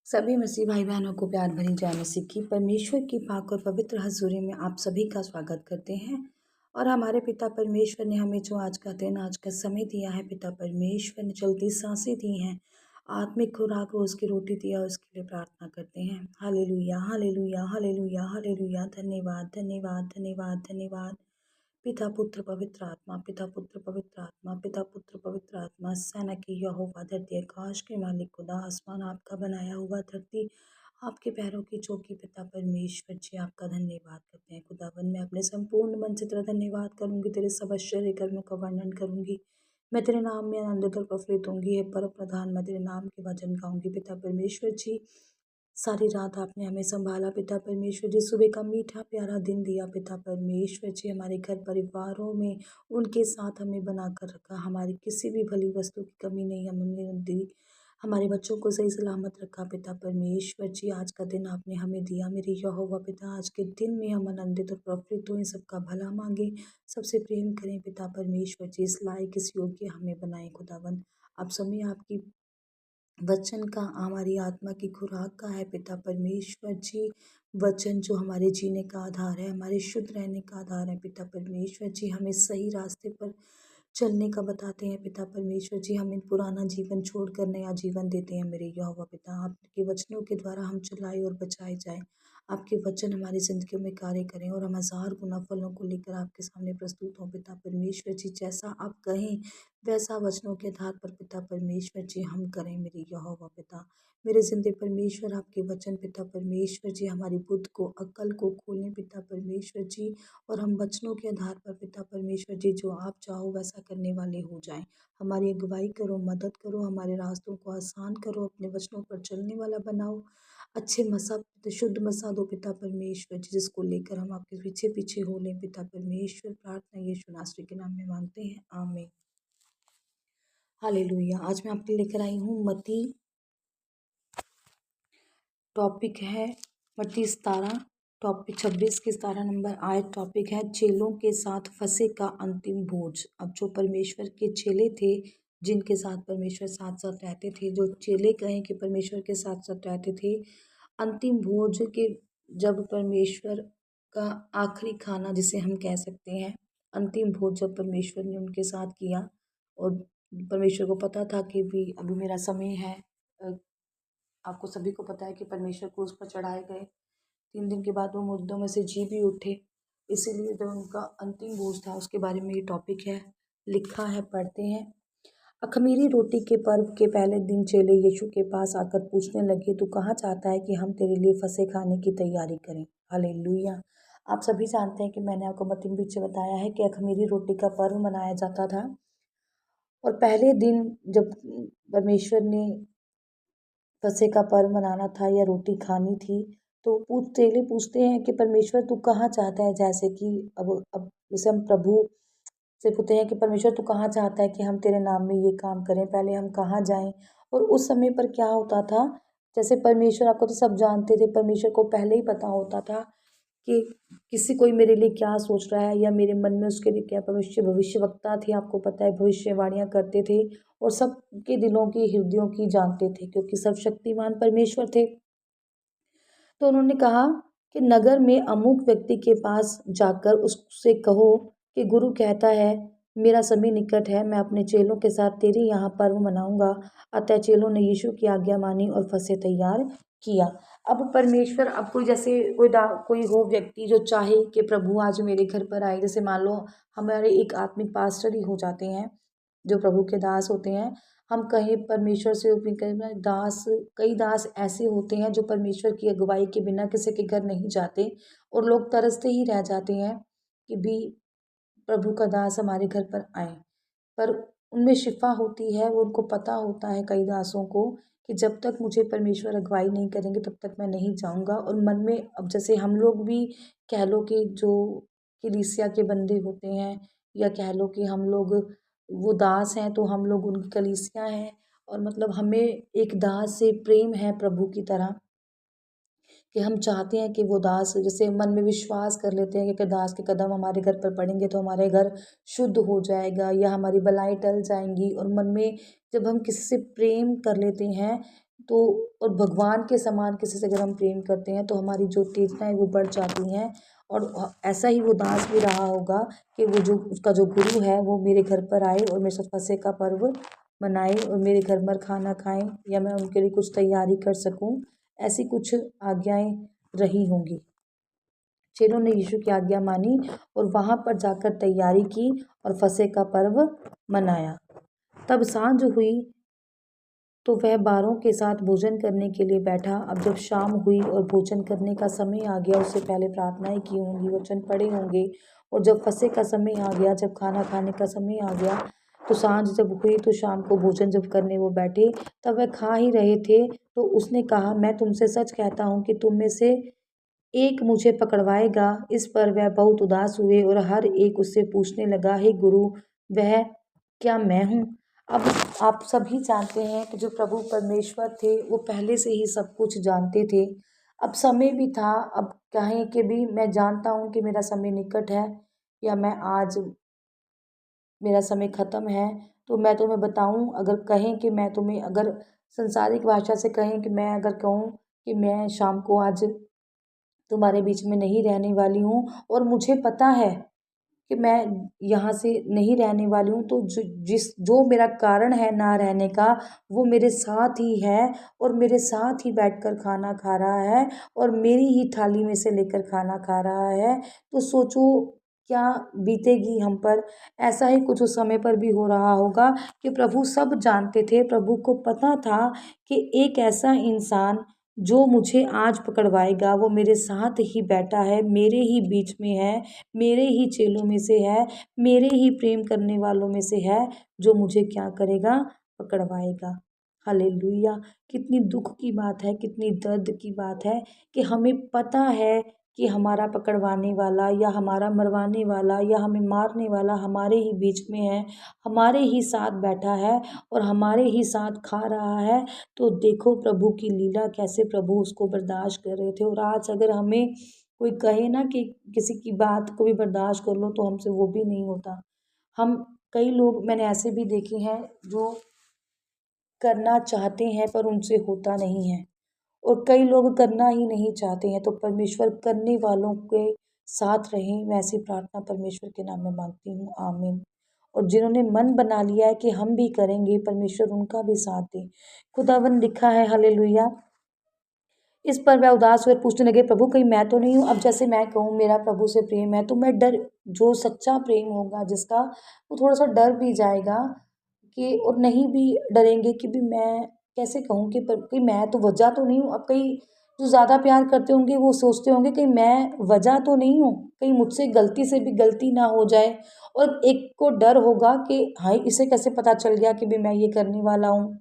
सभी मसीह भाई बहनों को प्यार भरी जय मसीह की। परमेश्वर की पाक और पवित्र हजूरी में आप सभी का स्वागत करते हैं। और हमारे पिता परमेश्वर ने हमें जो आज का दिन आज का समय दिया है, पिता परमेश्वर ने चलती सांसें दी हैं, आत्मिक खुराक रोज की रोटी दिया, उसके लिए प्रार्थना करते हैं। Hallelujah hallelujah hallelujah hallelujah. धन्यवाद धन्यवाद धन्यवाद धन्यवाद। पिता पुत्र पवित्र आत्मा, पिता पुत्र पवित्र आत्मा, पिता पुत्र पवित्र आत्मा। सेना की यहोवा, धरती आकाश के मालिक खुदा, आसमान आपका बनाया हुआ, धरती आपके पैरों की चौकी। पिता परमेश्वर जी, आपका धन्यवाद करते हैं खुदावन। मैं अपने संपूर्ण मन से तेरा धन्यवाद करूंगी, तेरे सब आश्चर्य कर्मों का वर्णन करूंगी। मैं तेरे नाम में आनंदित और प्रफुल्लित होंगी। हे परम प्रधान, मैं तेरे नाम के वचन गाऊंगी। पिता परमेश्वर जी, सारी रात आपने हमें संभाला। पिता परमेश्वर जी, सुबह का मीठा प्यारा दिन दिया। पिता परमेश्वर जी, हमारे घर परिवारों में उनके साथ हमें बनाकर रखा। हमारी किसी भी भली वस्तु की कमी नहीं हमने दी। हमारे बच्चों को सही सलामत रखा। पिता परमेश्वर जी, आज का दिन आपने हमें दिया। मेरे यहोवा पिता, आज के दिन में हम आनंदित और प्रफुल्लित हों, सबका भला मांगे, सबसे प्रेम करें। पिता परमेश्वर जी, इस लायक इस योग्य हमें बनाए खुदावन। अब समय आपकी वचन का हमारी आत्मा की खुराक का है। पिता परमेश्वर जी, वचन जो हमारे जीने का आधार है, हमारे शुद्ध रहने का आधार है। पिता परमेश्वर जी, हमें सही रास्ते पर चलने का बताते हैं। पिता परमेश्वर जी, हमें पुराना जीवन छोड़कर नया जीवन देते हैं। मेरे यहोवा पिता, आपके वचनों के द्वारा हम चलाए और बचाए जाएं। आपके वचन हमारी जिंदगियों में कार्य करें और हम 1000 गुना फलों को लेकर आपके सामने प्रस्तुत हों। पिता परमेश्वर जी, जैसा आप कहें वैसा वचनों के आधार पर पिता परमेश्वर जी हम करें। मेरे यहोवा पिता, मेरे जिंदे परमेश्वर, आपके वचन पिता परमेश्वर जी हमारी बुद्ध को, अक्ल को खोलें पिता परमेश्वर जी। और हम वचनों के आधार पर पिता परमेश्वर जी, जो आप चाहो वैसा करने वाले हो जाएं। हमारी अगुवाई करो, मदद करो, हमारे रास्तों को आसान करो, अपने वचनों पर चलने वाला बनाओ। अच्छे मसा, शुद्ध मसा दो पिता परमेश्वर जी, जिसको लेकर हम आपके पीछे पीछे हो लें। पिता परमेश्वर, प्रार्थना यीशु नासरी के नाम में मांगते हैं, आमीन। हालेलुया। आज मैं आपके लेकर आई हूँ मत्ती, टॉपिक है मत्ती 17, टॉपिक 26 की 17 नंबर आयत। टॉपिक है चेलों के साथ फसह का अंतिम भोज। अब जो परमेश्वर के चेले थे, जिनके साथ परमेश्वर साथ साथ रहते थे, जो चेले कहें कि परमेश्वर के साथ साथ रहते थे, अंतिम भोज के, जब परमेश्वर का आखिरी खाना जिसे हम कह सकते हैं, अंतिम भोज जब परमेश्वर ने उनके साथ किया, और परमेश्वर को पता था कि भी अभी मेरा समय है। आपको सभी को पता है कि परमेश्वर क्रूस पर चढ़ाए गए, 3 दिन के बाद वो मुर्दों में से जी भी उठे। इसीलिए जब उनका अंतिम भोज था, उसके बारे में ये टॉपिक है। लिखा है, पढ़ते हैं। अख़मीरी रोटी के पर्व के पहले दिन चेले यीशु के पास आकर पूछने लगे, तू कहाँ चाहता है कि हम तेरे लिए फसह खाने की तैयारी करें? हालेलुया। आप सभी जानते हैं कि मैंने आपको मत्ती में पीछे बताया है कि अख़मीरी रोटी का पर्व मनाया जाता था। और पहले दिन जब परमेश्वर ने फसह का पर्व मनाना था या रोटी खानी थी, तो चेले पूछते हैं कि परमेश्वर तू कहाँ चाहता है, जैसे कि अब जैसे हम प्रभु से पूछते हैं कि परमेश्वर तू कहाँ चाहता है कि हम तेरे नाम में ये काम करें, पहले हम कहाँ जाएं। और उस समय पर क्या होता था, जैसे परमेश्वर, आपको तो सब जानते थे, परमेश्वर को पहले ही पता होता था कि किसी कोई मेरे लिए क्या सोच रहा है या मेरे मन में उसके लिए क्या। भविष्यवक्ता थे, आपको पता है, भविष्यवाणियाँ करते थे और सबके दिलों की, हृदयों की जानते थे, क्योंकि सर्वशक्तिमान परमेश्वर थे। तो उन्होंने कहा कि नगर में अमुक व्यक्ति के पास जाकर उससे कहो कि गुरु कहता है, मेरा समय निकट है, मैं अपने चेलों के साथ तेरे यहाँ पर्व मनाऊंगा। अतः चेलों ने यीशु की आज्ञा मानी और फसह तैयार किया। अब परमेश्वर, अब कोई जैसे कोई हो व्यक्ति जो चाहे कि प्रभु आज मेरे घर पर आए, जैसे मान लो हमारे एक आत्मिक पास्टर ही हो जाते हैं, जो प्रभु के दास होते हैं। हम कहीं परमेश्वर से कई दास ऐसे होते हैं जो परमेश्वर की अगुवाई के बिना किसी के घर नहीं जाते, और लोग तरसते ही रह जाते हैं कि भी प्रभु का दास हमारे घर पर आए। पर उनमें शिफा होती है, वो उनको पता होता है कई दासों को कि जब तक मुझे परमेश्वर अगुवाई नहीं करेंगे तब तक मैं नहीं जाऊंगा। और मन में, अब जैसे हम लोग भी कह लो कि जो कलीसिया के बंदे होते हैं, या कह लो कि हम लोग वो दास हैं, तो हम लोग उनकी कलीसिया हैं। और मतलब हमें एक दास से प्रेम है प्रभु की तरह, कि हम चाहते हैं कि वो दास, जैसे मन में विश्वास कर लेते हैं कि अगर दास के कदम हमारे घर पर पड़ेंगे तो हमारे घर शुद्ध हो जाएगा या हमारी बलाएं टल जाएंगी। और मन में जब हम किसी से प्रेम कर लेते हैं, तो और भगवान के समान किसी से अगर हम प्रेम करते हैं तो हमारी जो चेतनाएं वो बढ़ जाती हैं। और ऐसा ही वो दास भी रहा होगा कि वो जो उसका जो गुरु है वो मेरे घर पर आए और मेरे साथ फसे का पर्व मनाए और मेरे घर पर खाना खाएं या मैं उनके लिए कुछ तैयारी कर सकूं, ऐसी कुछ आज्ञाएं रही होंगी। चेलों ने यीशु की आज्ञा मानी और वहां पर जाकर तैयारी की और फसह का पर्व मनाया। तब सांझ हुई तो वह बारों के साथ भोजन करने के लिए बैठा। अब जब शाम हुई और भोजन करने का समय आ गया, उससे पहले प्रार्थनाएं की होंगी, वचन पढ़े होंगे। और जब फसह का समय आ गया, जब खाना खाने का समय आ गया, तो सांझ जब हुई तो शाम को भोजन जब करने वो बैठे, तब वह खा ही रहे थे तो उसने कहा, मैं तुमसे सच कहता हूँ कि तुम में से एक मुझे पकड़वाएगा। इस पर वह बहुत उदास हुए और हर एक उससे पूछने लगा, हे गुरु, वह क्या मैं हूँ? अब आप सभी जानते हैं कि जो प्रभु परमेश्वर थे वो पहले से ही सब कुछ जानते थे। अब समय भी था, अब कहें कि भी मैं जानता हूँ कि मेरा समय निकट है या मैं आज मेरा समय ख़त्म है, तो मैं तुम्हें बताऊँ, अगर कहें कि मैं तुम्हें अगर संसारिक भाषा से कहें कि मैं अगर कहूँ कि मैं शाम को आज तुम्हारे बीच में नहीं रहने वाली हूँ और मुझे पता है कि मैं यहाँ से नहीं रहने वाली हूँ, तो जो मेरा कारण है ना रहने का वो मेरे साथ ही है और मेरे साथ ही बैठकर खाना खा रहा है और मेरी ही थाली में से लेकर खाना खा रहा है। तो सोचो क्या बीतेगी हम पर। ऐसा ही कुछ उस समय पर भी हो रहा होगा कि प्रभु सब जानते थे। प्रभु को पता था कि एक ऐसा इंसान जो मुझे आज पकड़वाएगा वो मेरे साथ ही बैठा है, मेरे ही बीच में है, मेरे ही चेलों में से है, मेरे ही प्रेम करने वालों में से है, जो मुझे क्या करेगा, पकड़वाएगा। हालेलुया। कितनी दुख की बात है, कितनी दर्द की बात है कि हमें पता है कि हमारा पकड़वाने वाला या हमारा मरवाने वाला या हमें मारने वाला हमारे ही बीच में है, हमारे ही साथ बैठा है और हमारे ही साथ खा रहा है। तो देखो प्रभु की लीला, कैसे प्रभु उसको बर्दाश्त कर रहे थे। और आज अगर हमें कोई कहे ना कि किसी की बात को भी बर्दाश्त कर लो, तो हमसे वो भी नहीं होता। हम कई लोग मैंने ऐसे भी देखे हैं जो करना चाहते हैं पर उनसे होता नहीं है, और कई लोग करना ही नहीं चाहते हैं। तो परमेश्वर करने वालों के साथ रहें, मैं ऐसी प्रार्थना परमेश्वर के नाम में मांगती हूँ, आमीन। और जिन्होंने मन बना लिया है कि हम भी करेंगे, परमेश्वर उनका भी साथ दे। खुदावन लिखा है, हालेलुया। इस पर वह उदास हुए, पूछने लगे, प्रभु कहीं मैं तो नहीं हूँ? अब जैसे मैं कहूँ मेरा प्रभु से प्रेम है, तो मैं डर, जो सच्चा प्रेम होगा जिसका, वो थोड़ा सा डर भी जाएगा कि, और नहीं भी डरेंगे कि भी मैं कैसे कहूँ कि कहीं मैं तो वजह तो नहीं हूँ। अब कहीं जो ज़्यादा प्यार करते होंगे वो सोचते होंगे कहीं मैं वजह तो नहीं हूँ, कहीं मुझसे गलती से भी गलती ना हो जाए। और एक को डर होगा कि हाय इसे कैसे पता चल गया कि भी मैं ये करने वाला हूँ।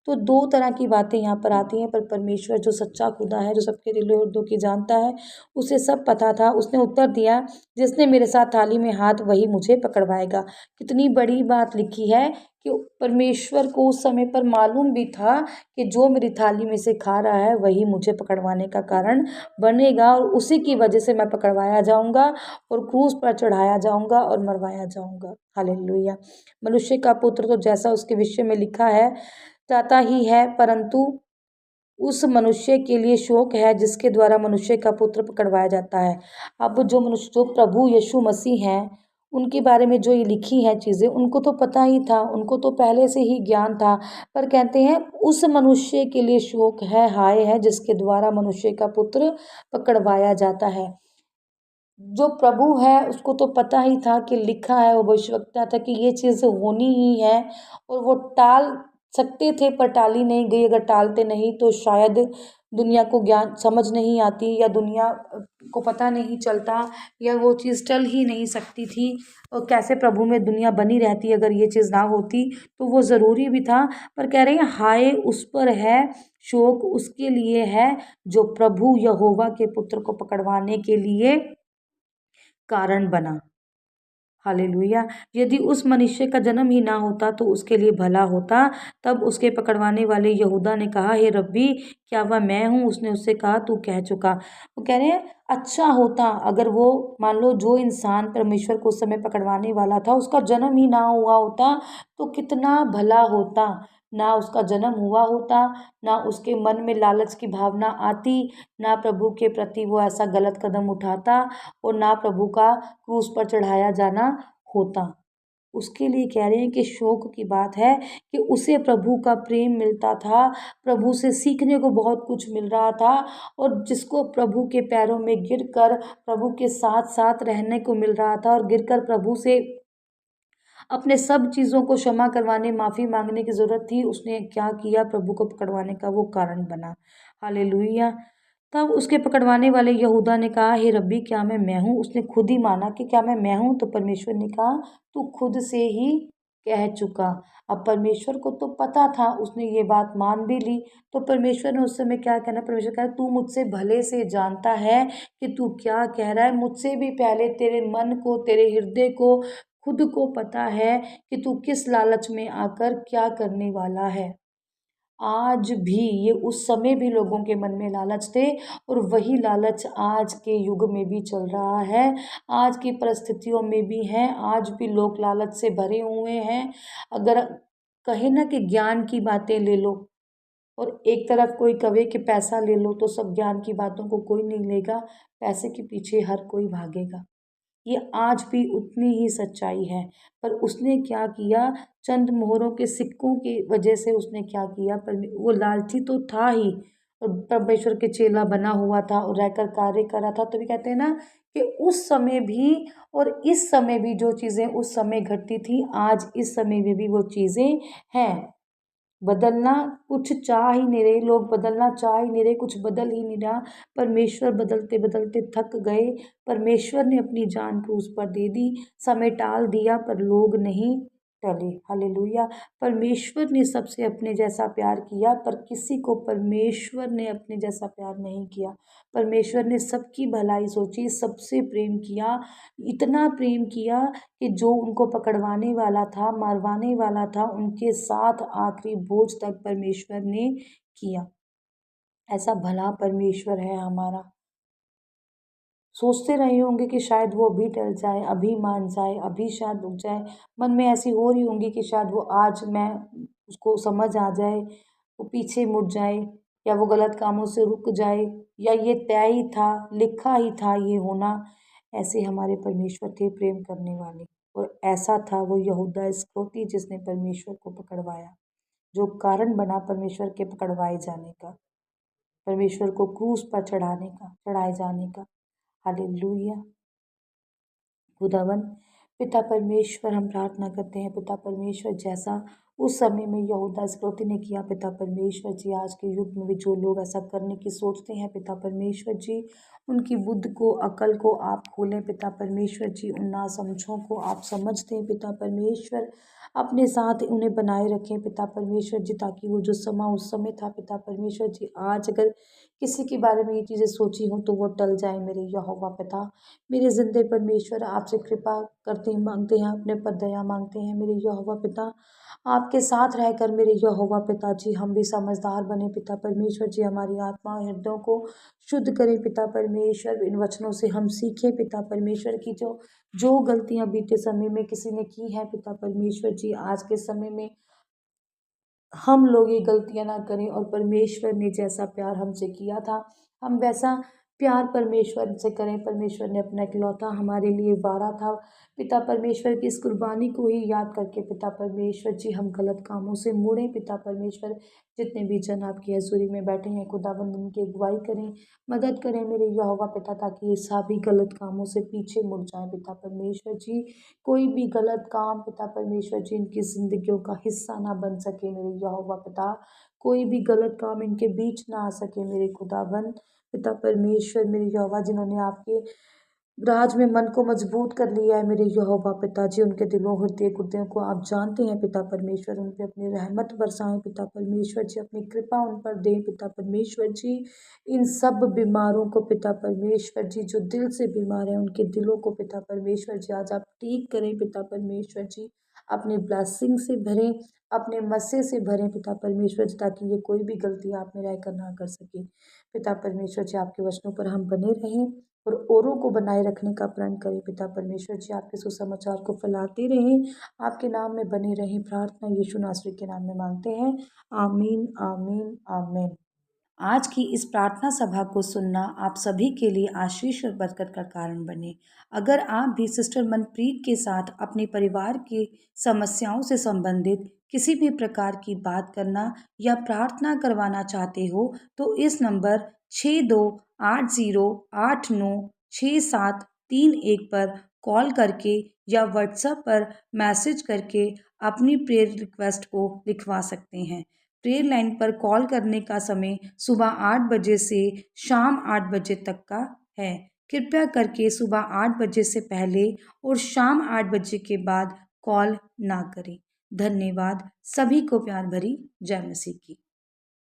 तो दो तरह की बातें यहाँ पर आती हैं, पर परमेश्वर जो सच्चा खुदा है, जो सबके दिलों और दिलों की जानता है, उसे सब पता था। उसने उत्तर दिया, जिसने मेरे साथ थाली में हाथ वही मुझे पकड़वाएगा। कितनी बड़ी बात लिखी है कि परमेश्वर को उस समय पर मालूम भी था कि जो मेरी थाली में से खा रहा है वही मुझे पकड़वाने का कारण बनेगा, और उसी की वजह से मैं पकड़वाया जाऊंगा और क्रूस पर चढ़ाया जाऊंगा और मरवाया जाऊंगा। हालेलुया। मनुष्य का पुत्र तो जैसा उसके विषय में लिखा है जाता ही है, परंतु उस मनुष्य के लिए शोक है जिसके द्वारा मनुष्य का पुत्र पकड़वाया जाता है। अब जो मनुष्य, जो प्रभु यीशु मसीह हैं, उनके बारे में जो ये लिखी हैं चीज़ें, उनको तो पता ही था, उनको तो पहले से ही ज्ञान था। पर कहते हैं उस मनुष्य के लिए शोक है, हाय है, जिसके द्वारा मनुष्य का पुत्र पकड़वाया जाता है। जो प्रभु है उसको तो पता ही था कि लिखा है, वो भविष्यवक्ता था कि ये चीज़ होनी ही है, और वो टाल सकते थे पर टाली नहीं गई। अगर टालते नहीं तो शायद दुनिया को ज्ञान समझ नहीं आती, या दुनिया को पता नहीं चलता, या वो चीज़ टल ही नहीं सकती थी। और कैसे प्रभु में दुनिया बनी रहती अगर ये चीज़ ना होती, तो वो ज़रूरी भी था। पर कह रहे हैं हाय उस पर है शोक, उसके लिए है जो प्रभु यहोवा के पुत्र को पकड़वाने के लिए कारण बना। हालेलुया। यदि उस मनुष्य का जन्म ही ना होता तो उसके लिए भला होता। तब उसके पकड़वाने वाले यहूदा ने कहा, हे रब्बी, क्या वह मैं हूँ? उसने उससे कहा, तू कह चुका। वो कह रहे हैं अच्छा होता अगर वो, मान लो जो इंसान परमेश्वर को उस समय पकड़वाने वाला था उसका जन्म ही ना हुआ होता, तो कितना भला होता। ना उसका जन्म हुआ होता, ना उसके मन में लालच की भावना आती, ना प्रभु के प्रति वो ऐसा गलत कदम उठाता और ना प्रभु का क्रूस पर चढ़ाया जाना होता। उसके लिए कह रहे हैं कि शौक की बात है कि उसे प्रभु का प्रेम मिलता था, प्रभु से सीखने को बहुत कुछ मिल रहा था और जिसको प्रभु के पैरों में गिरकर प्रभु के साथ-साथ रहने को मिल रहा था और गिरकर प्रभु से अपने सब चीज़ों को क्षमा करवाने, माफ़ी माँगने की ज़रूरत थी, उसने क्या किया, प्रभु को पकड़वाने का वो कारण बना। हालेलुया! तब उसके पकड़वाने वाले यहूदा ने कहा, हे रब्बी, क्या मैं हूँ? उसने खुद ही माना कि क्या मैं हूँ? तो परमेश्वर ने कहा, तू खुद से ही कह चुका। अब परमेश्वर को तो पता था, उसने ये बात मान भी ली, तो परमेश्वर ने उस समय क्या कहना, परमेश्वर कहा, तू मुझसे भले से जानता है कि तू क्या कह रहा है, मुझसे भी पहले तेरे मन को, तेरे हृदय को, खुद को पता है कि तू किस लालच में आकर क्या करने वाला है। आज भी ये उस समय भी लोगों के मन में लालच थे और वही लालच आज के युग में भी चल रहा है, आज की परिस्थितियों में भी है, आज भी लोग लालच से भरे हुए हैं। अगर कहें ना कि ज्ञान की बातें ले लो और एक तरफ कोई कहे कि पैसा ले लो, तो सब ज्ञान की बातों को कोई नहीं लेगा, पैसे के पीछे हर कोई भागेगा। ये आज भी उतनी ही सच्चाई है। पर उसने क्या किया, चंद मोहरों के सिक्कों की वजह से उसने क्या किया, पर वो लालची तो था ही और परमेश्वर के चेला बना हुआ था और रहकर कार्य कर रहा था। तो भी कहते हैं ना कि उस समय भी और इस समय भी जो चीज़ें उस समय घटती थी, आज इस समय में भी वो चीज़ें हैं। बदलना कुछ चाह ही नहीं रहे लोग, बदलना चाह ही नहीं रहे, कुछ बदल ही नहीं रहा। परमेश्वर बदलते बदलते थक गए, परमेश्वर ने अपनी जान क्रूस पर दे दी, समय टाल दिया पर लोग नहीं टले। हालेलुया! परमेश्वर ने सबसे अपने जैसा प्यार किया, पर किसी को परमेश्वर ने अपने जैसा प्यार नहीं किया। परमेश्वर ने सबकी भलाई सोची, सबसे प्रेम किया, इतना प्रेम किया कि जो उनको पकड़वाने वाला था, मरवाने वाला था, उनके साथ आखिरी बोझ तक परमेश्वर ने किया। ऐसा भला परमेश्वर है हमारा। सोचते रहे होंगे कि शायद वो अभी टल जाए, अभी मान जाए, अभी शायद रुक जाए। मन में ऐसी हो रही होंगी कि शायद वो आज मैं उसको समझ आ जाए, वो पीछे मुड़ जाए या वो गलत कामों से रुक जाए या ये तय ही था, लिखा ही था ये होना। ऐसे हमारे परमेश्वर थे प्रेम करने वाले और ऐसा था वो यहूदा इस्करियोती जिसने परमेश्वर को पकड़वाया, जो कारण बना परमेश्वर के पकड़वाए जाने का, परमेश्वर को क्रूस पर चढ़ाए जाने का। हालेलुया! खुदावन पिता परमेश्वर, हम प्रार्थना करते हैं पिता परमेश्वर, जैसा उस समय में यहूदा इस्करियोती ने किया पिता परमेश्वर जी, आज के युग में भी जो लोग ऐसा करने की सोचते हैं पिता परमेश्वर जी, उनकी बुद्धि को, अकल को आप खोलें पिता परमेश्वर जी, उन नासमझों को आप समझते हैं पिता परमेश्वर, अपने साथ उन्हें बनाए रखें पिता परमेश्वर जी, ताकि वो जो समा उस समय था पिता परमेश्वर जी, आज अगर किसी के बारे में ये चीज़ें सोची हों तो वो टल जाए मेरे यहोवा पिता। मेरे ज़िंदे परमेश्वर, आपसे कृपा करते हैं, मांगते हैं, अपने पर दया मांगते हैं मेरे यहोवा पिता। आपके साथ रहकर मेरे यहोवा पिता जी, हम भी समझदार बने पिता परमेश्वर जी, हमारी आत्मा और हृदयों को शुद्ध करें पिता परमेश्वर। इन वचनों से हम सीखें पिता परमेश्वर की जो जो गलतियाँ बीते समय में किसी ने की हैं पिता परमेश्वर जी, आज के समय में हम लोग ये गलतियाँ ना करें और परमेश्वर ने जैसा प्यार हमसे किया था, हम वैसा प्यार परमेश्वर से करें। परमेश्वर ने अपना इकलौता हमारे लिए वारा था। पिता परमेश्वर की इस कुर्बानी को ही याद करके पिता परमेश्वर जी, हम गलत कामों से मुड़ें पिता परमेश्वर। जितने भी जन आपकी हज़ूरी में बैठे हैं खुदावंद, उनकी अगुवाई करें, मदद करें मेरे यहोवा पिता, ताकि ये सभी गलत कामों से पीछे मुड़ जाएँ पिता परमेश्वर जी। कोई भी गलत काम पिता परमेश्वर जी इनकी ज़िंदगियों का हिस्सा ना बन सके मेरे यहोवा पिता। कोई भी गलत काम इनके बीच ना आ सके मेरे खुदाबंद पिता परमेश्वर, मेरे यहोवा, जिन्होंने आपके राज में मन को मजबूत कर लिया है मेरे यहोवा पिताजी, उनके दिलों हृदय गुर्दों को आप जानते हैं पिता परमेश्वर। उन पे अपनी रहमत बरसाएं पिता परमेश्वर जी, अपनी कृपा उन पर दें पिता परमेश्वर जी। इन सब बीमारों को पिता परमेश्वर जी, जो दिल से बीमार हैं उनके दिलों को पिता परमेश्वर जी आज आप ठीक करें पिता परमेश्वर जी। अपनी ब्लेसिंग से भरें, अपने मस्से से भरें पिता परमेश्वर जी, ताकि ये कोई भी गलती आप में रहकर ना कर सके। पिता परमेश्वर जी, आपके वचनों पर हम बने रहें, और औरों को बनाए रखने का प्रण करें। पिता परमेश्वर जी आपके सुसमाचार को फैलाते रहें, आपके नाम में बने रहें। प्रार्थना यीशु नासरी के नाम में मांगते हैं। आमीन, आमीन, आमीन। आज की इस प्रार्थना सभा को सुनना आप सभी के लिए आशीष और बरकत का कारण बने। अगर आप भी सिस्टर मनप्रीत के साथ अपने परिवार की समस्याओं से संबंधित किसी भी प्रकार की बात करना या प्रार्थना करवाना चाहते हो, तो इस नंबर 6280896731 पर कॉल करके या व्हाट्सएप पर मैसेज करके अपनी प्रेयर रिक्वेस्ट को लिखवा सकते हैं। प्रेयर लाइन पर कॉल करने का समय सुबह 8 बजे से शाम 8 बजे तक का है। कृपया करके सुबह 8 बजे से पहले और शाम 8 बजे के बाद कॉल ना करें। धन्यवाद। सभी को प्यार भरी जय मसीह की।